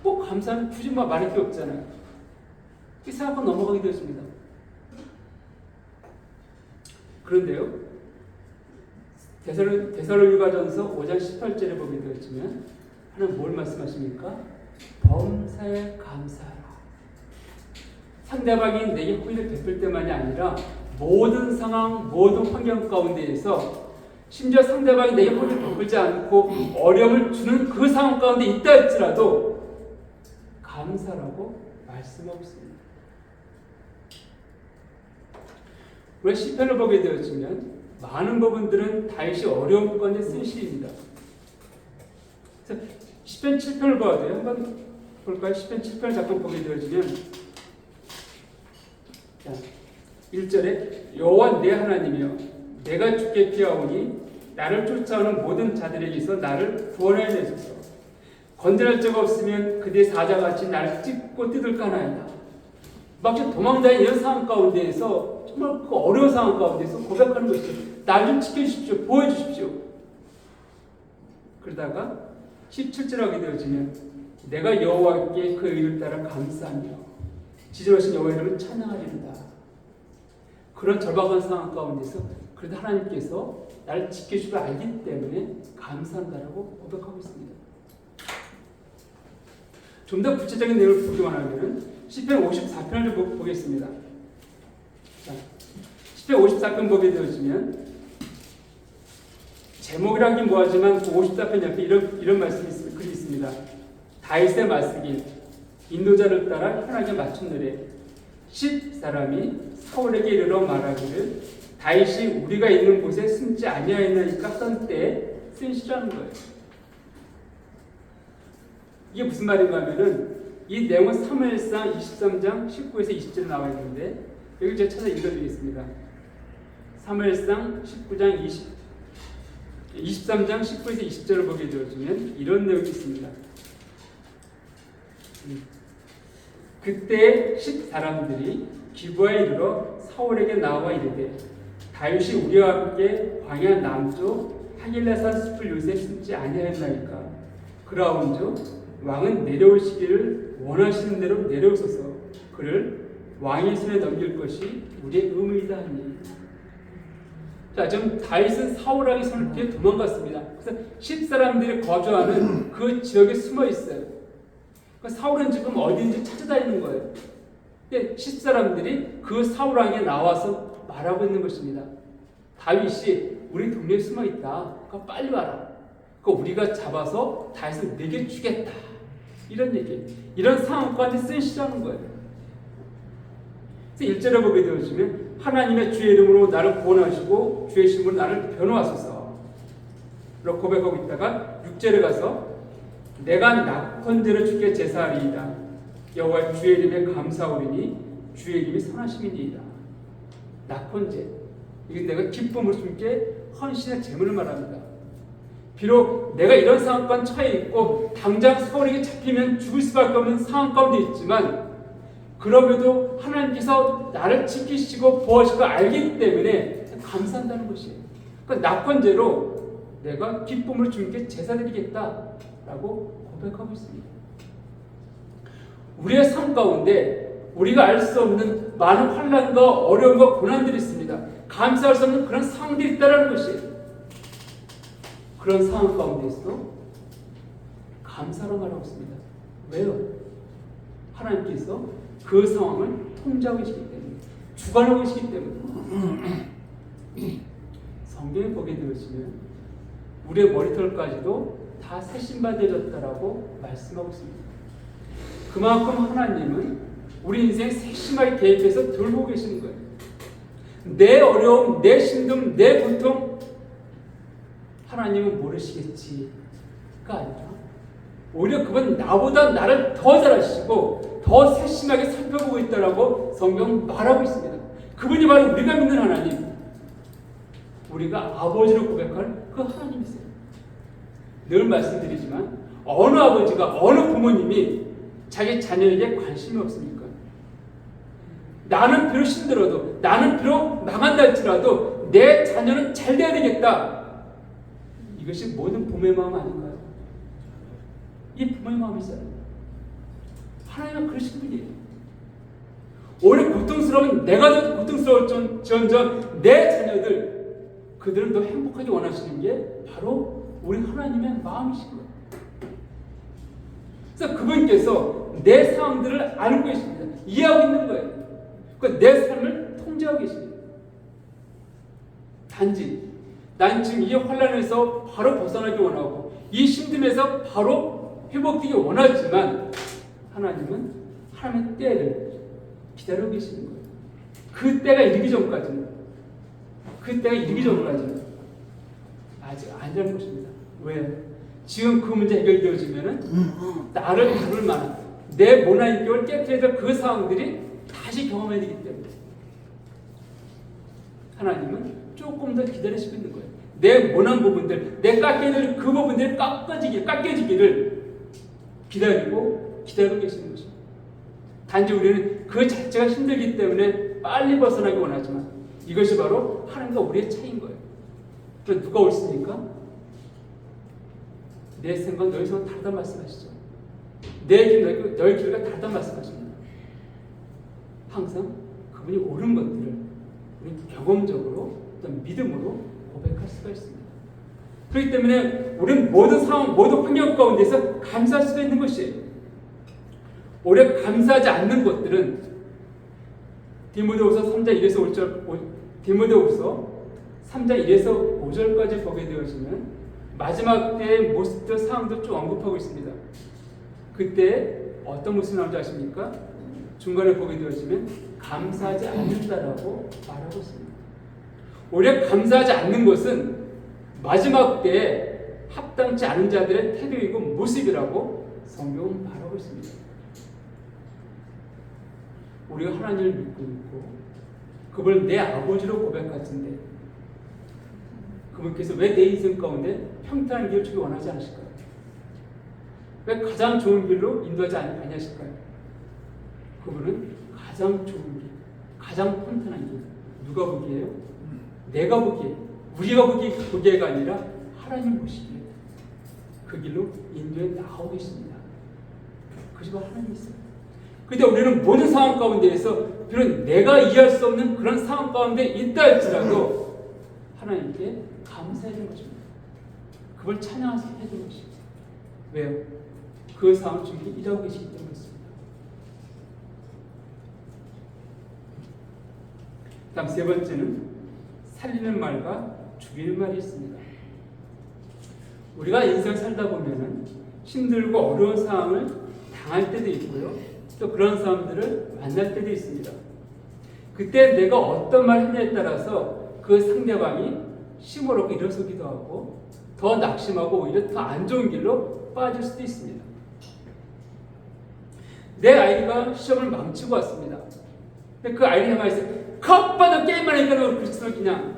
꼭 감사는 굳이 말할 게 없잖아요. 이 생각하고 넘어가게 되었습니다. 그런데요, 데살로니가전서 5장 18절에 보게 되었지만 하나님 뭘 말씀하십니까? 범사에 감사하라. 상대방이 내게 호의를 베풀 때만이 아니라 모든 상황, 모든 환경 가운데에서 심지어 상대방이 내게 호의를 베풀지 않고 어려움을 주는 그 상황 가운데 있다 할지라도 감사라고 말씀하고 있습니다. 우리가 시편을 보게 되었지만 많은 부분들은 다윗이 어려운 가운데 쓴 시입니다. 그래서 시편 7편을 봐야 돼요. 한번 볼까요? 시편 7편을 잠깐 보게 되어지면 1절에 여호와 내 하나님이여 내가 주께 피하오니 나를 쫓아오는 모든 자들에게서 나를 구원하여 내소서. 건드릴 자가 없으면 그대 사자같이 나를 찢고 뜯을까 하나이다. 막 도망다니는 이런 상황 가운데에서 정말 그 어려운 상황 가운데서 고백하는 것이죠. 날 좀 지켜주십시오. 보여주십시오. 그러다가 17절 하게 되어지면 내가 여호와께 그 의를 따라 감사하며 지존하신 여호와 이름을 찬양하리로다. 그런 절박한 상황 가운데서 그래도 하나님께서 나를 지켜주시고 알기 때문에 감사한다라고 고백하고 있습니다. 좀 더 구체적인 내용을 보기만 하면 시편 54편을 좀 보겠습니다. 자, 시편 54편 보게 되어지면 제목이라긴 뭐하지만 그 54편 옆에 이런 말씀이 글이 있습니다. 다윗의 말쓰기 인도자를 따라 편하게 맞춘느래 10사람이 사울에게 이르러 말하기를 다윗이 우리가 있는 곳에 숨지 아니하였나이까 하던 때에 쓴 시라는 거예요. 이게 무슨 말인가 하면은 이 내용은 사무엘상 23장 19에서 20절에 나와 있는데 여기 제가 찾아 읽어드리겠습니다. 사무엘상 19장 23장 19에서 20절을 보게 되어지면 이런 내용이 있습니다. 그때 10사람들이 기브아에 이르러 사울에게 나와 이르되 다윗이 우리와 함께 광야 남쪽 하길라산 숲을 요새 숨지 아니하였나이까. 그라온즉 왕은 내려오시기를 원하시는 대로 내려오소서. 그를 왕의 손에 넘길 것이 우리의 의무이다 하니. 자, 지금 다윗은 사울 왕의 손을 피해 도망갔습니다. 그래서 10사람들이 거주하는 그 지역에 숨어 있어요. 그러니까 사울은 지금 어디인지 찾아다니는 거예요. 근데 10사람들이 그 사울 왕에 나와서 말하고 있는 것입니다. 다윗이 우리 동네에 숨어 있다. 그러니까 빨리 와라. 그러니까 우리가 잡아서 다윗을 내게 주겠다. 이런 얘기. 이런 상황 가운데 쓴 시라는 거예요. 그래서 1절에 보게 되어지면 하나님의 주의 이름으로 나를 구원하시고 주의 이름으로 나를 변호하소서. 라고 고백하고 있다가 6절에 가서 내가 낙헌제로 주께 제사하리이다. 여호와 주의 이름에 감사하오리니 주의 이름이 선하심이니이다. 낙헌제. 이게 내가 기쁨으로 주께 헌신의 제물을 말합니다. 비록 내가 이런 상황 가운데 처해 있고 당장 사울에게 잡히면 죽을 수밖에 없는 상황 가운데 있지만 그럼에도 하나님께서 나를 지키시고 보호하시고 알기 때문에 감사한다는 것이에요. 그러니까 낙헌제로 내가 기쁨으로 주님께 제사드리겠다라고 고백하고 있습니다. 우리의 삶 가운데 우리가 알 수 없는 많은 환난과 어려움과 고난들이 있습니다. 감사할 수 없는 그런 상황들이 있다는 것이에요. 그런 상황 가운데서도 감사로 말하고 있습니다. 왜요? 하나님께서 그 상황을 통제하고 계시기 때문에, 주관하고 계시기 때문에. 성경에 보게 되시면 우리의 머리털까지도 다 새신바되어졌다라고 말씀하고 있습니다. 그만큼 하나님은 우리 인생에 세심하게 개입해서 돌보고 계시는 거예요. 내 어려움, 내 힘듦, 내 고통 하나님은 모르시겠지가 아니라 오히려 그분 나보다 나를 더 잘 아시고 더 세심하게 살펴보고 있다라고 성경은 말하고 있습니다. 그분이 바로 우리가 믿는 하나님, 우리가 아버지로 고백할 그 하나님이세요. 늘 말씀드리지만 어느 아버지가 어느 부모님이 자기 자녀에게 관심이 없습니까? 나는 비록 힘들어도 나는 비록 망한다 할지라도 내 자녀는 잘 돼야 되겠다. 이것이 모든 부모의 마음 아닌가요? 이 부모의 마음이잖아요. 하나님은 그러신 분이에요. 오히려 고통스러운 내가 더 고통스러울지언정 내 자녀들 그들은 더 행복하게 원하시는 게 바로 우리 하나님의 마음이신 거예요. 그래서 그분께서 내 상황들을 알고 계십니다. 이해하고 있는 거예요. 그러니까 내 삶을 통제하고 계십니다. 단지 난 지금 이 환란에서 바로 벗어나기 원하고 이 힘듦에서 바로 회복되기 원하지만 하나님은 하나님의 때를 기다리고 계시는 거예요. 그 때가 이르기 전까지는 아직 아니라는 것입니다. 왜? 지금 그 문제 해결되어지면은 나를 부를 만한 내 모난 인격을 깨뜨려야 될 그 상황들이 다시 경험해야 되기 때문에 하나님은 조금 더 기다리시고 있는 거예요. 내 모난 부분들, 내 깎여야 될 그 부분들이 깎여지기를 기다리고 계시는 것입니다. 단지 우리는 그 자체가 힘들기 때문에 빨리 벗어나기 원하지만 이것이 바로 하나님과 우리의 차이인 거예요. 그럼 누가 옳습니까? 내 생각 너희 생각 다르단 말씀하시죠. 내 길 너희 길과 다르단 말씀하십니다. 항상 그분이 옳은 것들을 우리 경험적으로 어떤 믿음으로 고백할 수가 있습니다. 그렇기 때문에 우리는 모든 상황, 모든 환경 가운데서 감사할 수가 있는 것이에요. 오히려 감사하지 않는 것들은 디모데후서 3장 1에서 5절까지 보게 되어지면 마지막 때의 모습들, 상황도 좀 언급하고 있습니다. 그때 어떤 모습이 나오는지 아십니까? 중간에 보게 되어지면 감사하지 않는다라고 말하고 있습니다. 오히려 감사하지 않는 것은 마지막 때에 합당치 않은 자들의 태도이고 모습이라고 성경은 말하고 있습니다. 우리가 하나님을 믿고 있고 그걸 내 아버지로 고백하는데 그분께서 왜 내 인생 가운데 평탄한 길을 주기 원하지 않으실까요? 왜 가장 좋은 길로 인도하지 아니하실까요? 그분은 가장 좋은 길, 가장 평탄한 길. 누가 보기에요? 내가 보기에, 우리가 보기에가 아니라 하나님 보시기에 그 길로 인도해 나오고 있습니다. 그리고 하나님이 있어요. 그런데 우리는 모든 상황 가운데에서 비록 내가 이해할 수 없는 그런 상황 가운데 있다 할지라도 하나님께 감사해야 되는 것입니다. 그걸 찬양해야 되는 것입니다. 왜요? 그 상황을 지금 일하고 계시기 때문에 그렇습니다. 다음 세 번째는 살리는 말과 죽이는 말이 있습니다. 우리가 인생 살다 보면은 힘들고 어려운 상황을 당할 때도 있고요. 또 그런 사람들을 만날 때도 있습니다. 그때 내가 어떤 말 했냐에 따라서 그 상대방이 힘을 얻고 일어서기도 하고 더 낙심하고 오히려 더 안 좋은 길로 빠질 수도 있습니다. 내 아이가 시험을 망치고 왔습니다. 근데 그 아이를 향해서 컵받아 게임만 하니까 그렇지만 그냥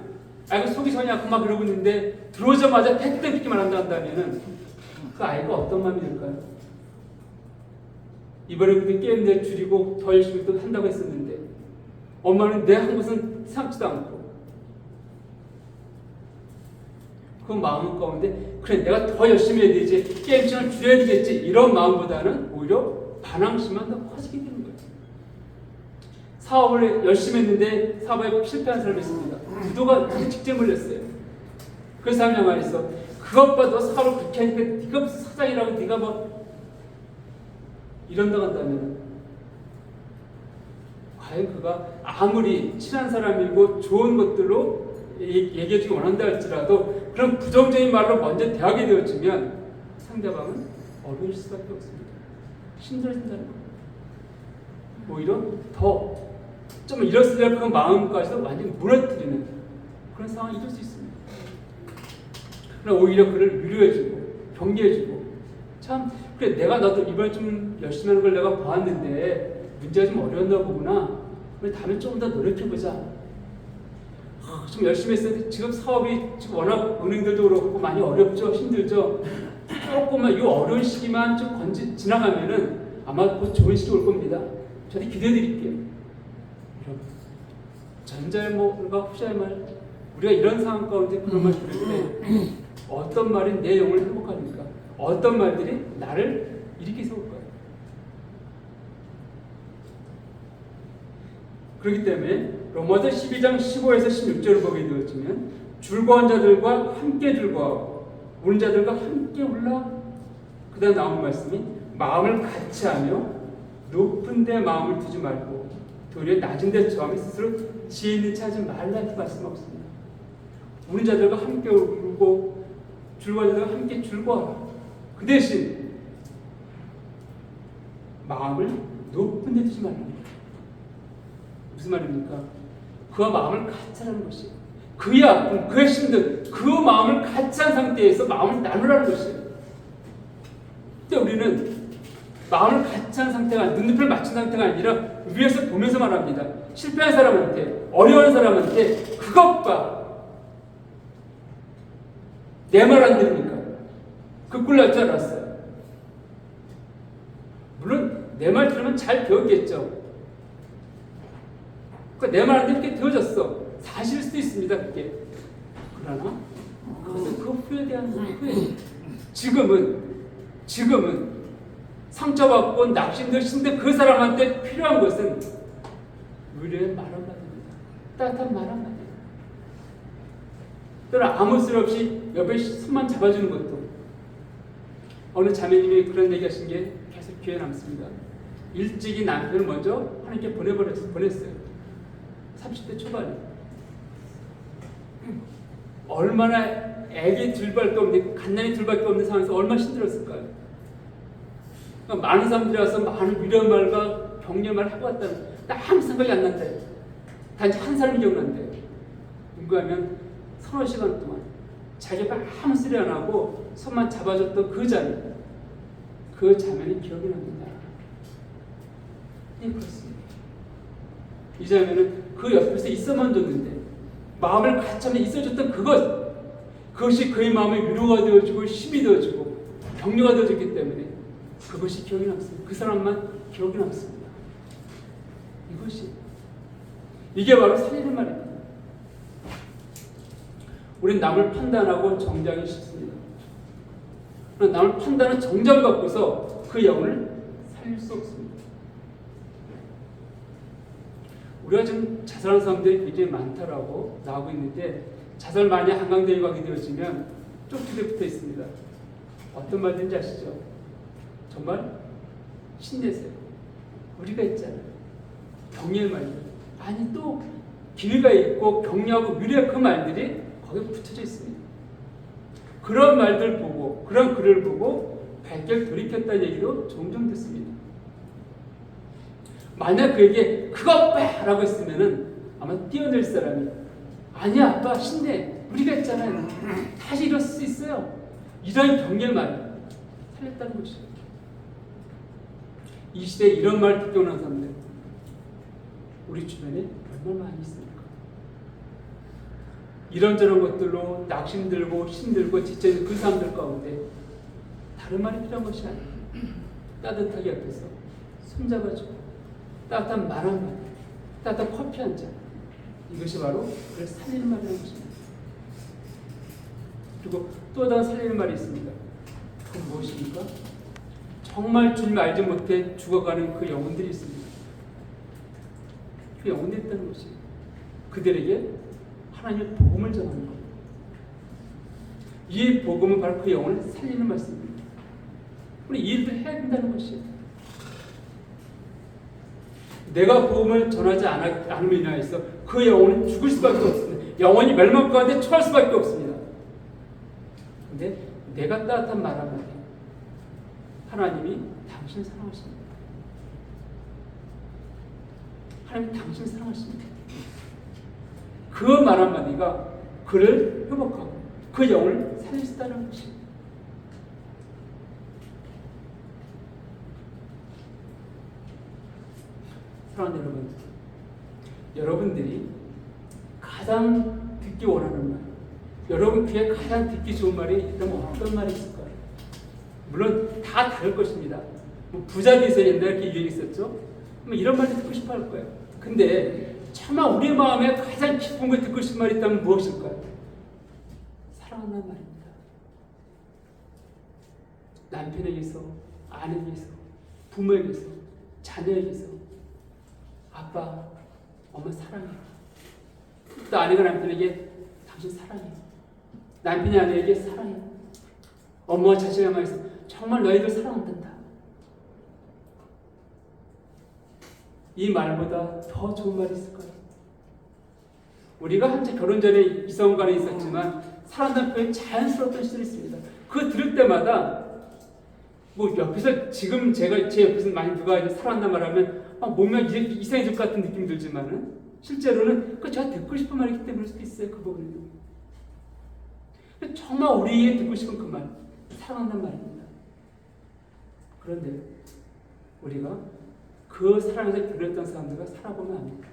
아이고 속이 전이 아프고 막 그러고 있는데 들어오자마자 백대 듣기만 한다면은 그 아이가 어떤 마음이 들까요? 이번에 게임 내 줄이고 더 열심히 또 한다고 했었는데 엄마는 내 한 것은 삼지도 않고 그 마음 가운데 그래 내가 더 열심히 해야 되지 게임 시간을 줄여야 되겠지 이런 마음보다는 오히려 반항심만 더 커지게 되는 거예요. 사업을 열심히 했는데 사업에 실패한 사람이 있습니다. 누가 직접 물렸어요. 그 사람이 말했어. 그것보다 사업을 그렇게 하니까 네가 무슨 사장이라고 네가 뭐 이런다고 한다면 과연 그가 아무리 친한 사람이고 좋은 것들로 얘기해주기 원한다 할지라도 그런 부정적인 말로 먼저 대하게 되어지면 상대방은 어려울 수밖에 없습니다. 힘들어진다는 겁니다. 오히려 더 좀 잃었을 그 마음까지도 완전히 무너뜨리는 그런 상황이 있을 수 있습니다. 그러나 오히려 그를 위로해주고 격려해주고 참 그래 내가 나도 이번에 좀 열심히 하는 걸 내가 보았는데 문제가 좀 어려웠나 보구나. 우리 다음에 조금 더 노력해보자. 좀 열심히 했었는데 지금 사업이 지금 워낙 은행들도 그렇고 많이 어렵죠. 힘들죠. 조금만 이 어려운 시기만 좀 지나가면은 아마 곧 좋은 시기 올 겁니다. 저도 기대해 드릴게요. 전잘못과 후자의 말 우리가 이런 상황 가운데 그런 말 들을 때 어떤 말이 내 영혼을 행복하니까 어떤 말들이 나를 일으켜 세울까요? 그렇기 때문에 로마서 12장 15에서 16절을 보게 되어지면 즐거운 자들과 함께 즐거워하고 우는 자들과 함께 울라. 그 다음 나오는 말씀이 마음을 같이 하며 높은 데 마음을 두지 말고 도리어 낮은 데 처함이 스스로 지혜 있는 체 하지 말라 이렇게 말씀하고 있습니다. 우는 자들과 함께 울고 즐거운 자들과 함께 즐거워하라. 그 대신 마음을 높은 데 두지 말라. 무슨 말입니까? 그와 마음을 같이 하는 것이에요. 그의 아픔, 그의 힘든 그 마음을 같이 한 상태에서 마음을 나누라는 것이에요. 근데 우리는 마음을 같이 한 상태가 눈높이를 맞춘 상태가 아니라 위에서 보면서 말합니다. 실패한 사람한테 어려운 사람한테 그것 봐. 내 말 안 들으니까 그 꼴 날 줄 알았어요. 물론 내 말 들으면 잘 배웠겠죠. 그러니까 내 말 안 들으니까 되어졌어. 사실일 수도 있습니다. 그게. 그러나 그것은 그 후에 대한 후회. 지금은 상처받고 낙심들 신데 그 사람한테 필요한 것은 위로의 말 한마디입니다. 따뜻한 말 한마디. 또는 아무 소리 없이 옆에 손만 잡아주는 것도. 어느 자매님이 그런 얘기하신 게 계속 기억에 남습니다. 일찍이 남편을 먼저 하나님께 보냈어요. 30대 초반에. 얼마나 애기 둘밖에 없는, 갓난이 둘밖에 없는 상황에서 얼마나 힘들었을까요? 그러니까 많은 사람들이 와서 많은 위로의 말과 격려의 말을 하고 왔다는, 나 아무 생각이 안 난다. 단지 한 사람이 기억난대요. 누가 하면 서너 시간 동안 자기가 아무 소리 안 하고 손만 잡아줬던 그 자매, 그 자매는 기억이 납니다. 예, 그렇습니다. 이 자매는 그 옆에서 있어만 줬는데 마음을 같이 하면 있어줬던 그것이 그의 마음에 위로가 되어주고 힘이 되어주고 격려가 되어졌기 때문에 그것이 기억이 남습니다. 그 사람만 기억이 남습니다. 이게 바로 살리는 말입니다. 우린 남을 판단하고 정죄하기 쉽습니다. 그러나 남을 판단하는 정죄를 갖고서 그 영혼을 살릴 수 없습니다. 우리가 지금 자살하는 사람들이 굉장히 많다라고 나오고 있는데 자살 많이 한강대에 가게 되어지면 쪽집에 붙어 있습니다. 어떤 말인지 아시죠? 정말 신내세요. 우리가 있잖아요. 격려의 말들. 아니 또 기회가 있고 격려하고 위로의 그 말들이 거기에 붙여져 있습니다. 그런 말들 보고 그런 글을 보고 발길 돌이켰다는 얘기도 종종 듣습니다. 만약 그에게 그것 봐! 라고 했으면은 아마 뛰어낼 사람이 아니야 아빠 신내 우리가 있잖아요. 다시 이럴 수 있어요. 이런 격려의 말 살렸다는 것이죠. 이 시대에 이런 말 듣게 오는 사람들 우리 주변에 얼마나 많이 있습니까? 이런저런 것들로 낙심들고 힘들고 지쳐있는 그 사람들 가운데 다른 말이 필요한 것이 아니에요. 따뜻하게 옆에서 손잡아주고 따뜻한 말 한마디, 따뜻한 커피 한 잔. 이것이 바로 그를 살리는 말이라는 것입니다. 그리고 또 다른 살리는 말이 있습니다. 그건 무엇입니까? 정말 주님 알지 못해 죽어가는 그 영혼들이 있습니다. 그 영혼들이 있다는 것이에요. 그들에게 하나님의 복음을 전하는 것. 이 복음은 바로 그 영혼을 살리는 말씀입니다. 우리 이 일을 해야 된다는 것이에요. 내가 복음을 전하지 않음으로 인하여서 그 영혼은 죽을 수밖에 없습니다. 영혼이 멸망 가운데 처할 수밖에 없습니다. 근데 내가 따뜻한 말 한마디 하나님이 당신을 사랑하십니다. 하나님 당신을 사랑하십니다. 그 말 한마디가 그를 회복하고 그 영을 살리셨다는 것입니다. 사랑하는 여러분, 여러분들이 가장 듣기 원하는 말, 여러분 귀에 가장 듣기 좋은 말이 있다면 어떤 말이 있을까요? 물론 다 다를 것입니다. 뭐 부자 되세요 옛날에 이렇게 유행했었죠. 이런 말도 듣고 싶어 할 거예요. 근데 차마 우리 마음에 가장 깊은 걸 듣고 싶은 말이 있다면 무엇일까요? 사랑한다는 말입니다. 남편에게서, 아내에게서, 부모에게서, 자녀에게서 아빠, 엄마 사랑해요. 또 아내가 남편에게 당신 사랑해요. 남편이 아내에게 사랑해요. 엄마와 자식을 향해서 정말 너희들 사랑한단다. 이 말보다 더 좋은 말이 있을까요? 우리가 한때 결혼 전에 이성 간에 있었지만 사랑한다는 표현이 자연스러웠던 시절이 있습니다. 그거 들을 때마다 뭐 옆에서 지금 제 옆에서 많이 누가 이제 사랑한다는 말하면 몸이 이상해질 것 같은 느낌이 들지만은 실제로는 그 제가 듣고 싶은 말이기 때문일 수도 있어요. 그 부분은 정말 우리에게 듣고 싶은 그 말, 사랑한다는 말입니다. 그런데 우리가 그 사랑에서 변했던 사람들과 살아보면 압니다.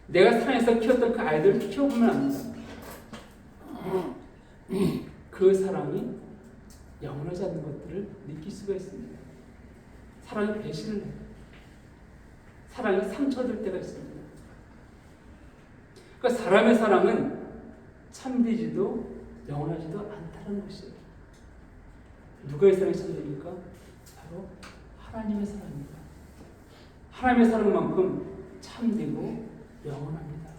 내가 사랑해서 키웠던 그 아이들을 키워보면 압니다. 그 사랑이 영원하지 않는 것들을 느낄 수가 있습니다. 사랑이 배신을 해요. 사랑이 상처될 때가 있습니다. 그러니까 사람의 사랑은 참되지도 영원하지도 않다는 것이에요. 누가의 사랑이 참됩니까? 바로 하나님의 사랑입니다. 하나님의 사랑만큼 참되고 영원합니다.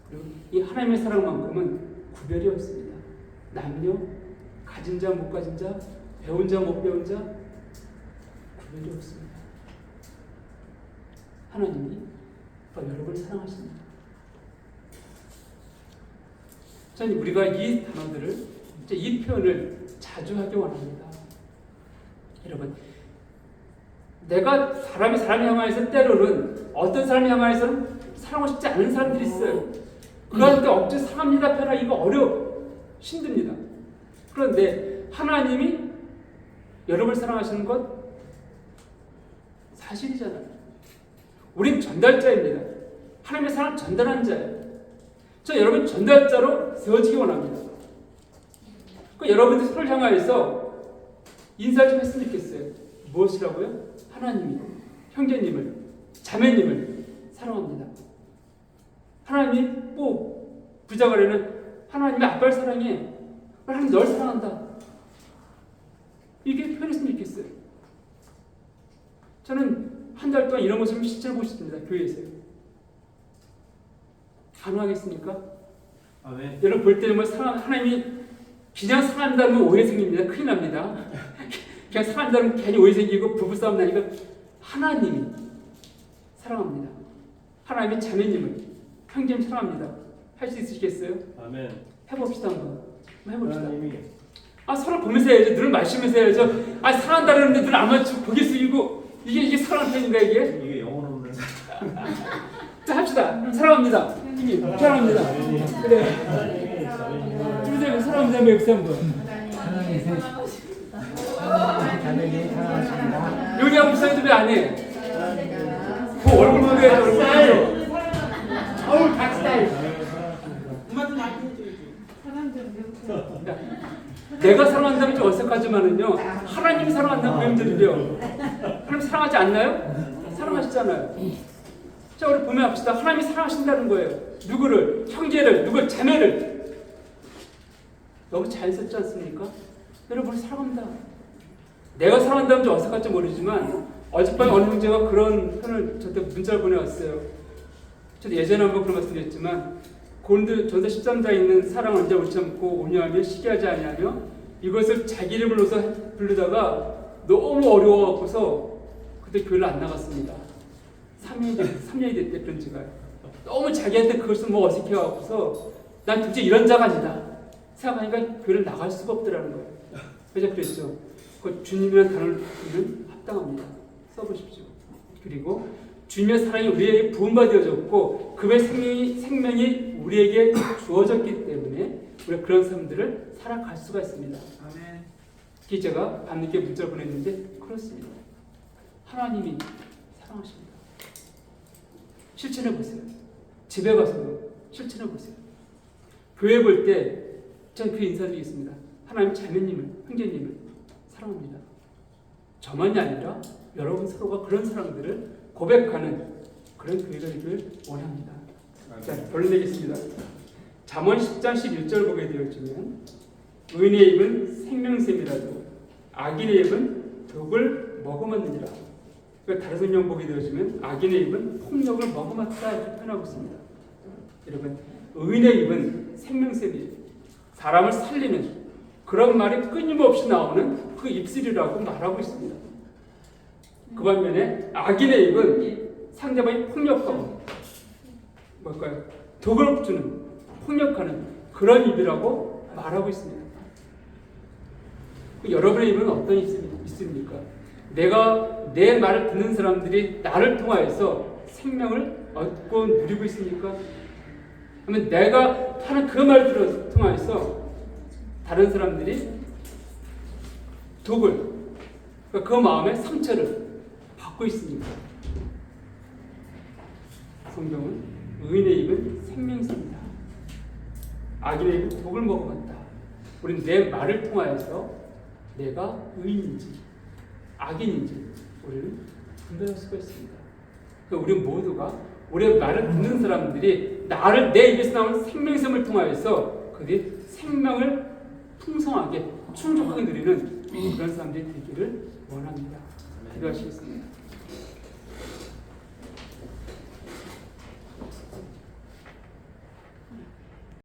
그리고 이 하나님의 사랑만큼은 구별이 없습니다. 남녀, 가진 자, 못 가진 자, 배운 자, 못 배운 자, 구별이 없습니다. 하나님이 여러분을 사랑하십니다. 저는 우리가 이 단어들을, 이 표현을 자주 하기 원합니다. 여러분, 내가 사람이 향하여서 때로는 어떤 사람이 향하여서는 사랑하고 싶지 않은 사람들이 있어요. 그럴 때 억지 사랑합니다 표현하기가 어려워, 힘듭니다. 그런데 하나님이 여러분을 사랑하시는 것 사실이잖아요. 우린 전달자입니다. 하나님의 사랑 전달하는 자예요. 저 여러분 전달자로 세워지기 원합니다. 여러분들 서로를 향하여서 인사를 좀 했으면 좋겠어요. 무엇이라고요? 하나님이 형제님을, 자매님을 사랑합니다. 하나님 꼭 부자가래는 하나님의 아빠를 사랑해. 하나님 널 사랑한다. 이게 표현했으면 좋겠어요. 저는 한 달 동안 이런 모습을 실제로 보고 싶습니다. 교회에서요. 가능하겠습니까? 아멘. 여러분 볼 때는 하나님이 그냥 사랑한다면 오해 생깁니다. 큰일 납니다. 그냥 사랑한다면 괜히 오해 생기고 부부싸움 나니까 하나님이 사랑합니다. 하나님이 자매님을, 형제님 사랑합니다. 할 수 있으시겠어요? 아멘. 해봅시다 한번 해봅시다. 하나님이 서로 보면서 해야죠. 눈을 마시면서 해야죠. 사랑한다는데 눈을 안 맞추고 고개 숙이고 이게 사랑하는 편인가 이게 영혼 없는 사람. 자 합시다. 사랑합니다. 형님 사랑합니다. 그래. 주님 사랑합니다. 맥스 한번. 여기 하고 있어도 왜 안 해? 그 얼굴 보게 얼굴 얼굴 각 스타일. 내가 사랑한다면 좀 어색하지만은요, 하나님이 사랑한다는 표현들이요. 하나님 사랑하지 않나요? 사랑하시잖아요. 자, 우리 보면 합시다. 하나님이 사랑하신다는 거예요. 누구를? 형제를, 누구 자매를. 너무 자연스럽지 않습니까? 여러분 사랑합니다. 내가 사랑한다면 좀 어색할지 모르지만 어젯밤에 어느 형제가 그런 표현을 저한테 문자를 보내왔어요. 저도 예전에 한번 그런 말씀드렸지만 고린도전서 13장에 있는 사랑을 언제 못 참고 온유하며 시기하지 아니하며 이것을 자기 이름을 넣어서 부르다가 너무 어려워갖고서 그때 교회를 안 나갔습니다. 3년이 됐대 그런 지가. 너무 자기한테 그것을 어색해갖고서 난 도대체 이런 자가 아니다 생각하니까 교회를 나갈 수가 없더라는 거예요. 그래서 그랬죠. 그 주님이라는 단어를 합당합니다. 써보십시오. 그리고 주님의 사랑이 우리에게 부음받아졌고 그의 생명이 우리에게 주어졌기 때문에 우리가 그런 삶들을 살아갈 수가 있습니다. 아멘. 특히 제가 밤늦게 문자를 보냈는데 그렇습니다. 하나님이 사랑하십니다. 실천해 보세요. 집에 가서도 실천해 보세요. 교회 볼 때 저는 그 인사드리겠습니다. 하나님 자매님을, 형제님을 사랑합니다. 저만이 아니라 여러분 서로가 그런 사랑들을 고백하는 그런 교회가 되기를 원합니다. 자, 결론 내겠습니다. 잠언 10장 11절 보게 되었지만 의인의 입은 생명샘이라도 악인의 입은 독을 머금었느니라. 다른 성경 보게 되었지만 악인의 입은 폭력을 머금었다 이렇게 표현하고 있습니다. 여러분, 의인의 입은 생명샘이에요. 사람을 살리는 그런 말이 끊임없이 나오는 그 입술이라고 말하고 있습니다. 그 반면에 악인의 입은 상대방이 폭력하고 뭘까요? 독을 주는 폭력하는 그런 입이라고 말하고 있습니다. 여러분의 입은 어떤 입술입니까? 내가 내 말을 듣는 사람들이 나를 통하여서 생명을 얻고 누리고 있습니까? 그러면 내가 하는 그 말들을 통하여서 다른 사람들이 독을 그 마음의 상처를 받고 있습니까? 성경은 의인의 입은 생명샘이다. 악인의 입은 독을 먹어봤다. 우리는 내 말을 통하여서 내가 의인인지 악인인지 우리는 분별할 수가 있습니다. 그러니까 우리 모두가 우리의 말을 듣는 사람들이 나를 내 입에서 나오는 생명샘을 통하여서 그들이 생명을 풍성하게 충족하게 누리는 그런 사람들이 되기를 원합니다. 기도하시겠습니다.